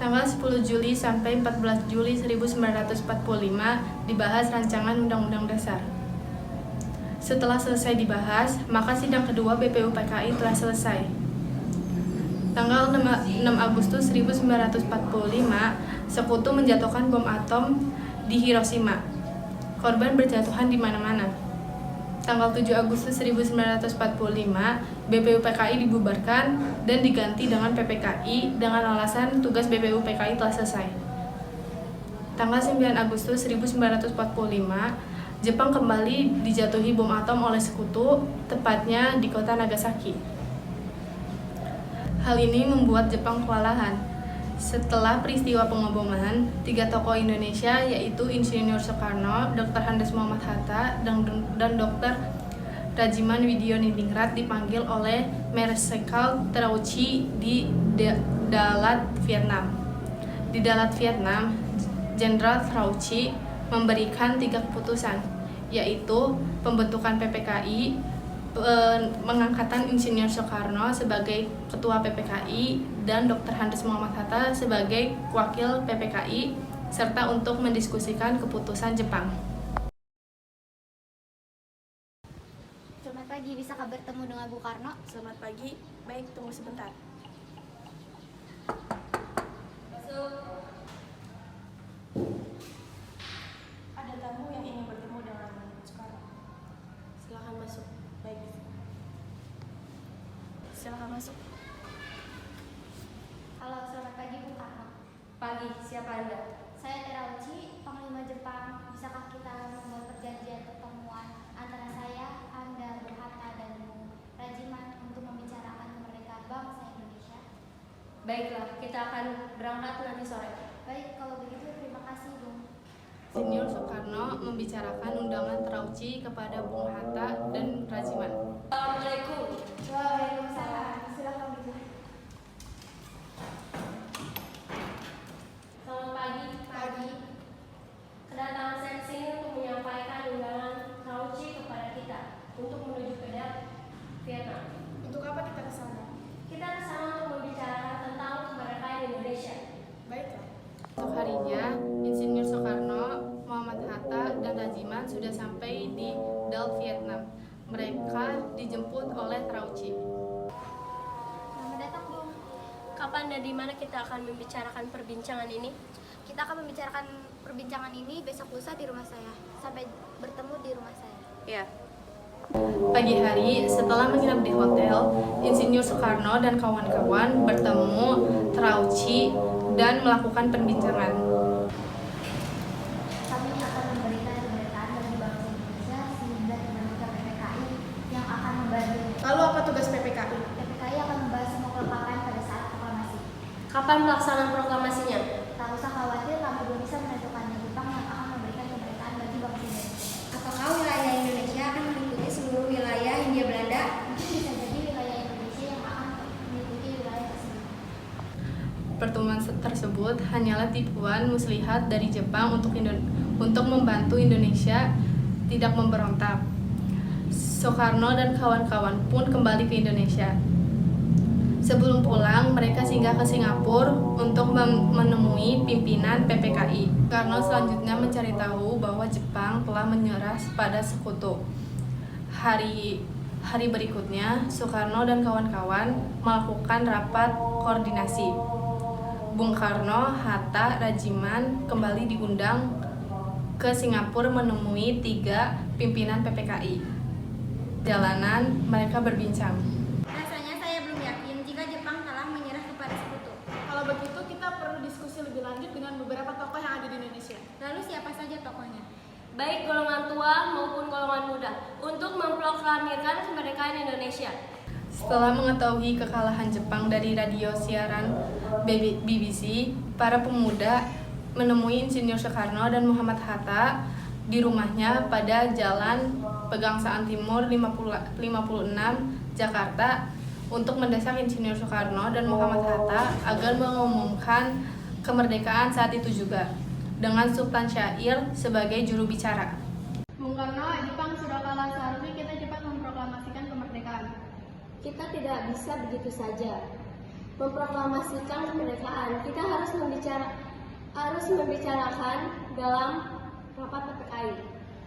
Tanggal 10 Juli sampai 14 Juli 1945 dibahas rancangan Undang-Undang Dasar. Setelah selesai dibahas, maka sidang kedua BPU PKI telah selesai. Tanggal 6 Agustus 1945, Sekutu menjatuhkan bom atom di Hiroshima. Korban berjatuhan di mana-mana. Tanggal 7 Agustus 1945, BPU PKI dibubarkan dan diganti dengan PPKI dengan alasan tugas BPU PKI telah selesai. Tanggal 9 Agustus 1945, Jepang kembali dijatuhi bom atom oleh Sekutu, tepatnya di kota Nagasaki. Hal ini membuat Jepang kewalahan. Setelah peristiwa pengoboman, 3 tokoh Indonesia yaitu Insinyur Soekarno, Dr. Andes Muhammad Hatta, dan Dr. Rajiman Widioningrat dipanggil oleh Marsekal Terauchi di Dalat, Vietnam. Di Dalat, Vietnam, Jenderal Terauchi memberikan 3 keputusan, yaitu pembentukan PPKI, pengangkatan Insinyur Soekarno sebagai Ketua PPKI dan Dr. Andes Muhammad Hatta sebagai Wakil PPKI, serta untuk mendiskusikan keputusan Jepang. Selamat pagi, bisakah bertemu dengan Bu Karno? Selamat pagi, baik tunggu sebentar. Masuk. Ada tamu yang ingin bertemu dengan Soekarno. Silakan masuk. Baik. Silakan masuk. Halo, selamat pagi Bu Karno. Pagi, siapa Anda? Saya Terauchi, Panglima Jepang. Bisakah kita membuat perjanjian pertemuan antara saya, Anda, Bu Hatta, dan Bu Rajiman untuk membicarakan kemerdekaan bangsa Indonesia? Baiklah, kita akan berangkat nanti sore. Baik, kalau begitu terima kasih, Bu. Insinyur Soekarno membicarakan undangan Terauchi kepada Bung Hatta dan Rajiman. Assalamualaikum. Waalaikumsalam. Silakan Bu. Selamat pagi. Pagi. Kedatangan saya ke sini untuk menyampaikan undangan Terauchi kepada kita untuk menuju ke Vietnam. Untuk apa kita ke sana? Kita ke sana untuk membicarakan tentang kemerdekaan Indonesia. Baiklah. Untuk harinya, Insinyur Soekarno, Muhammad Hatta, dan Rajiman sudah sampai di Dal, Vietnam. Mereka dijemput oleh Terauchi. Selamat datang, Bu. Kapan dan di mana kita akan membicarakan perbincangan ini? Kita akan membicarakan perbincangan ini besok lusa di rumah saya. Sampai bertemu di rumah saya. Ya. Pagi hari, setelah menginap di hotel, Insinyur Soekarno dan kawan-kawan bertemu Terauchi dan melakukan perbincangan. Kami akan memberikan kemerdekaan bagi bangsa Indonesia sehingga dibentukkan PPKI yang akan membantu. Lalu apa tugas PPKI? PPKI akan membahas semua kelengkapan pada saat proklamasi. Kapan pelaksanaan proklamasinya? Tak usah khawatir, kami belum bisa menentukannya. Jepang yang akan memberikan kemerdekaan bagi bangsa Indonesia. Apakah wilayah Indonesia akan meliputi seluruh wilayah Hindia Belanda? Mungkin bisa jadi wilayah Indonesia yang akan meliputi wilayah tersebut. Pertemuan tersebut hanyalah tipuan muslihat dari Jepang untuk membantu Indonesia tidak memberontak. Soekarno dan kawan-kawan pun kembali ke Indonesia. Sebelum pulang, mereka singgah ke Singapura untuk menemui pimpinan PPKI. Soekarno selanjutnya mencari tahu bahwa Jepang telah menyerah pada Sekutu. Hari berikutnya, Soekarno dan kawan-kawan melakukan rapat koordinasi. Bung Karno, Hatta, Rajiman kembali diundang ke Singapura menemui 3 pimpinan PPKI. Jalanan, mereka berbincang. Rasanya saya belum yakin jika Jepang telah menyerah kepada Sekutu. Kalau begitu, kita perlu diskusi lebih lanjut dengan beberapa tokoh yang ada di Indonesia. Lalu siapa saja tokohnya? Baik golongan tua maupun golongan muda untuk memproklamirkan kemerdekaan Indonesia. Setelah mengetahui kekalahan Jepang dari radio siaran BBC, para pemuda menemui Insinyur Soekarno dan Muhammad Hatta di rumahnya pada Jalan Pegangsaan Timur 56, Jakarta untuk mendesak Insinyur Soekarno dan Muhammad Hatta agar mengumumkan kemerdekaan saat itu juga, dengan Sultan Syair sebagai juru bicara. Bung Karno, Jepang sudah kalah, seharusnya kita cepat memproklamasikan kemerdekaan. Kita tidak bisa begitu saja. memproklamasikan kemerdekaan. Kita harus membicarakan dalam rapat PPKI.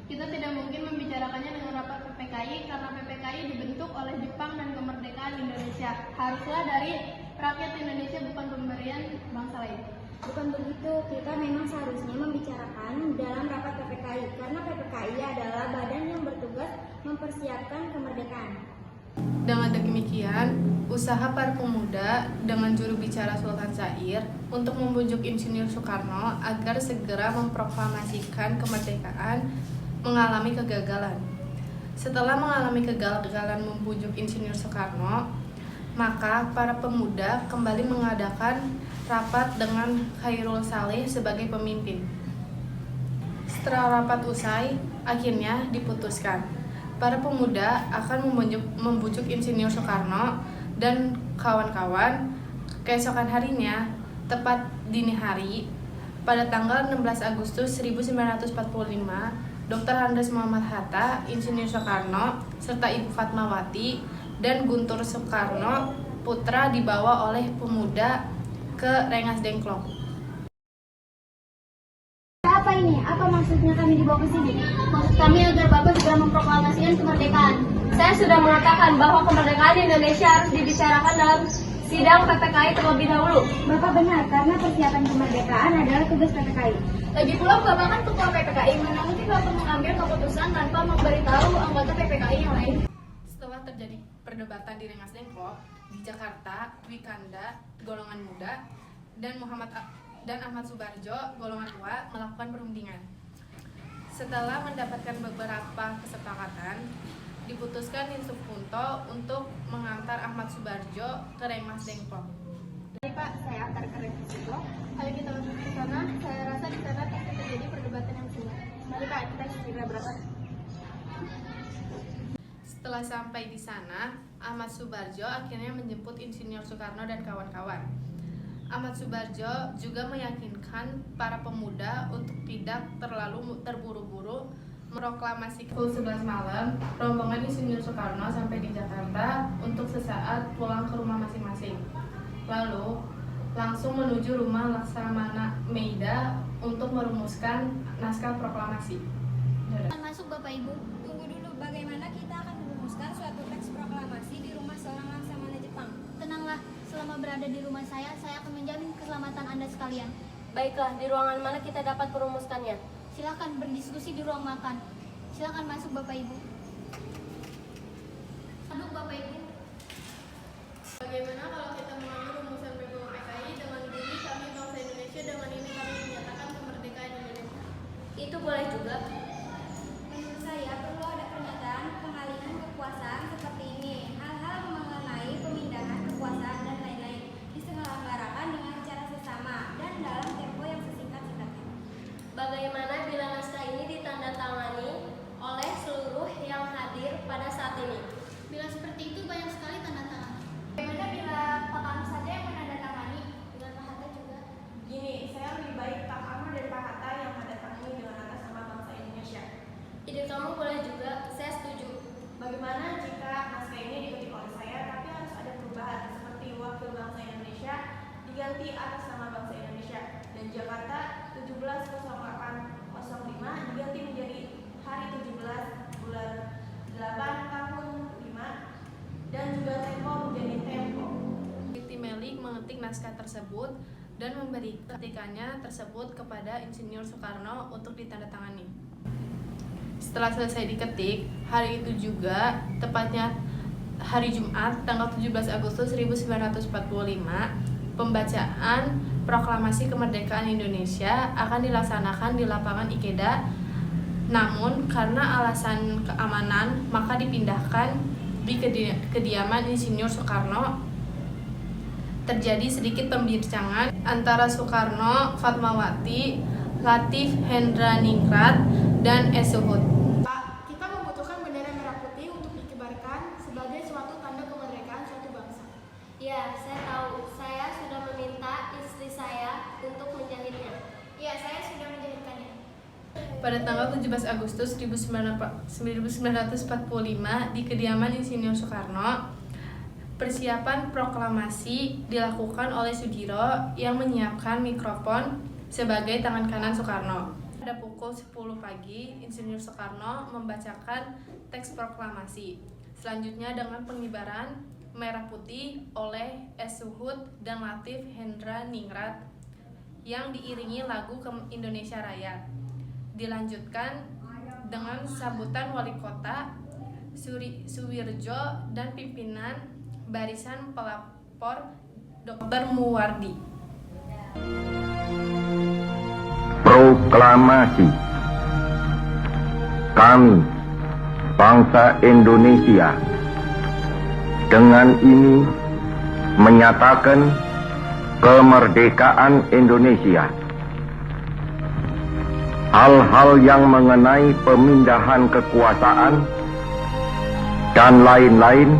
Kita tidak mungkin membicarakannya dengan rapat PPKI karena PPKI dibentuk oleh Jepang dan kemerdekaan Indonesia. Haruslah dari rakyat Indonesia, bukan pemberian bangsa lain. Bukan begitu, kita memang seharusnya membicarakan dalam rapat PPKI karena PPKI adalah badan yang bertugas mempersiapkan kemerdekaan. Dengan demikian, usaha para pemuda dengan juru bicara Sultan Syair untuk membujuk Insinyur Soekarno agar segera memproklamasikan kemerdekaan mengalami kegagalan. Setelah mengalami kegagalan membujuk Insinyur Soekarno, maka para pemuda kembali mengadakan rapat dengan Khairul Saleh sebagai pemimpin. Setelah rapat usai, akhirnya diputuskan para pemuda akan membujuk Insinyur Soekarno dan kawan-kawan keesokan harinya, tepat dini hari, pada tanggal 16 Agustus 1945, Dr. Andes Muhammad Hatta, Insinyur Soekarno, serta Ibu Fatmawati dan Guntur Soekarno putra dibawa oleh pemuda ke Rengas Dengklok. Apa ini? Apa maksudnya kami dibawa ke sini? Maksud kami agar Bapak segera memproklamasikan kemerdekaan. Saya sudah mengatakan bahwa kemerdekaan Indonesia harus dibicarakan dalam sidang PPKI terlebih dahulu. Bapak benar, karena persiapan kemerdekaan adalah tugas PPKI. Lagi pula Bapak kan ketua PPKI, mana mungkin Bapak mengambil keputusan tanpa memberitahu anggota PPKI yang lain. Setelah terjadi perdebatan di Rengas Dengklok, di Jakarta, Wikanda, golongan muda, dan Ahmad Subarjo, golongan tua, melakukan perundingan. Setelah mendapatkan beberapa kesepakatan, diputuskan Yusuf Punto untuk mengantar Ahmad Subarjo ke Rengas Dengklok. Jadi Pak, saya antar ke Rengas Dengklok. Ayo kita masuk ke sana. Saya rasa di sana pasti terjadi perdebatan yang sengit. Mari Pak, kita segera berangkat. Setelah sampai di sana, Ahmad Subarjo akhirnya menjemput Insinyur Soekarno dan kawan-kawan. Ahmad Subarjo juga meyakinkan para pemuda untuk tidak terlalu terburu-buru memproklamasi. Pukul 11 malam, rombongan Insinyur Soekarno sampai di Jakarta untuk sesaat pulang ke rumah masing-masing. Lalu, langsung menuju rumah Laksamana Meida untuk merumuskan naskah proklamasi. Masuk Bapak Ibu. Tunggu dulu, bagaimana kita akan merumuskan suatu teks proklamasi di rumah seorang laksamana Jepang? Tenanglah, selama berada di rumah saya akan menjamin keselamatan Anda sekalian. Baiklah, di ruangan mana kita dapat merumuskannya? Silakan berdiskusi di ruang makan. Silakan masuk Bapak Ibu. Duduk Bapak Ibu. Bagaimana kalau kita mengambil rumusan PPKI dengan ini kami bangsa Indonesia, dengan ini kami menyatakan kemerdekaan Indonesia? Itu boleh juga. Menurut saya perlu ada pernyataan pengalihan kekuasaan seperti ini. Hal-hal mengenai pemindahan kekuasaan dan lain-lain diselenggarakan dengan cara sesama dan dalam tempo yang sesingkat-singkatnya. Bagaimana bila naskah ini ditandatangani oleh seluruh yang hadir pada saat ini? Bila seperti itu banyak sekali tanda tangan. Bagaimana bila Pak Kanu saja yang menandatangani dengan Pak Hatta juga? Gini, saya lebih baik Pak Kanu dan Pak Hatta yang mendatangi dengan atas nama bangsa Indonesia. Ide kamu boleh juga, saya setuju. Bagaimana jika naskah ini diketik oleh saya, tapi harus ada perubahan seperti wakil bangsa Indonesia diganti atas nama bangsa Indonesia dan Jakarta 17.08.05 diganti menjadi hari 17 bulan 8 tahun 5 dan juga tempo menjadi tempo. Tim Melik mengetik naskah tersebut dan memberi ketikannya tersebut kepada Insinyur Soekarno untuk ditandatangani. Setelah selesai diketik, hari itu juga, tepatnya hari Jumat, tanggal 17 Agustus 1945, pembacaan proklamasi kemerdekaan Indonesia akan dilaksanakan di lapangan Ikeda. Namun, karena alasan keamanan, maka dipindahkan di kediaman Insinyur Soekarno. Terjadi sedikit pembincangan antara Soekarno, Fatmawati, Latif Hendraningrat, dan Esuhud. Pak, kita membutuhkan bendera merah putih untuk dikibarkan sebagai suatu tanda kemerdekaan suatu bangsa. Ya, saya tahu. Saya sudah meminta istri saya untuk menjahitnya. Ya, saya sudah menjahitkannya. Pada tanggal 17 Agustus 1945 di kediaman Insinyur Soekarno, Persiapan proklamasi dilakukan oleh Sudiro yang menyiapkan mikrofon sebagai tangan kanan Soekarno. Pada pukul 10 pagi, Insinyur Soekarno membacakan teks proklamasi. Selanjutnya dengan pengibaran merah putih oleh S. Suhud dan Latif Hendra Ningrat yang diiringi lagu Indonesia Raya. Dilanjutkan dengan sambutan wali kota, Suwirjo, dan pimpinan barisan pelapor Dr. Muwardi. Proklamasi. Kami, bangsa Indonesia, dengan ini menyatakan kemerdekaan Indonesia. Hal-hal yang mengenai pemindahan kekuasaan dan lain-lain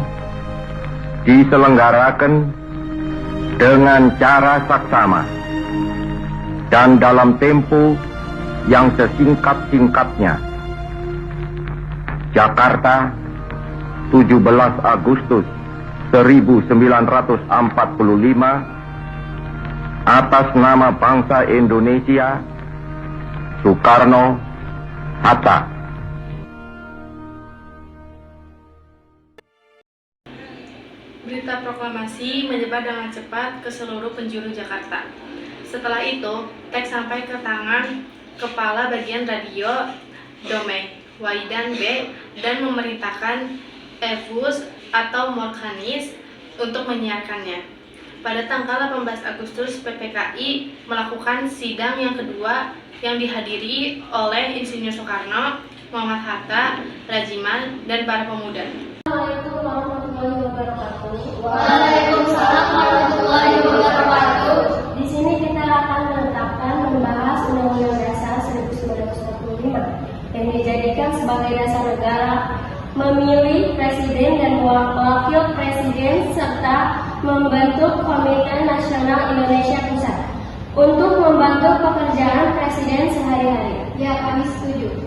diselenggarakan dengan cara saksama dan dalam tempo yang sesingkat-singkatnya. Jakarta, 17 Agustus 1945, atas nama bangsa Indonesia, Soekarno, Hatta. Berita proklamasi menyebar dengan cepat ke seluruh penjuru Jakarta. Setelah itu, teks sampai ke tangan Kepala Bagian Radio Domeh, Waidan B, dan memerintahkan Evus atau Morkanis untuk menyiarkannya. Pada tanggal 18 Agustus, PPKI melakukan sidang yang kedua yang dihadiri oleh Insinyur Soekarno, Muhammad Hatta, Rajiman, dan para pemuda. Assalamualaikum warahmatullahi wabarakatuh. Waalaikumsalam warahmatullahi wabarakatuh. Di sini kita akan membahas Undang-Undang Dasar 1945 yang dijadikan sebagai dasar negara, memilih presiden dan wakil presiden, serta membentuk Komite Nasional Indonesia Pusat untuk membantu pekerjaan presiden sehari-hari. Ya, kami setuju.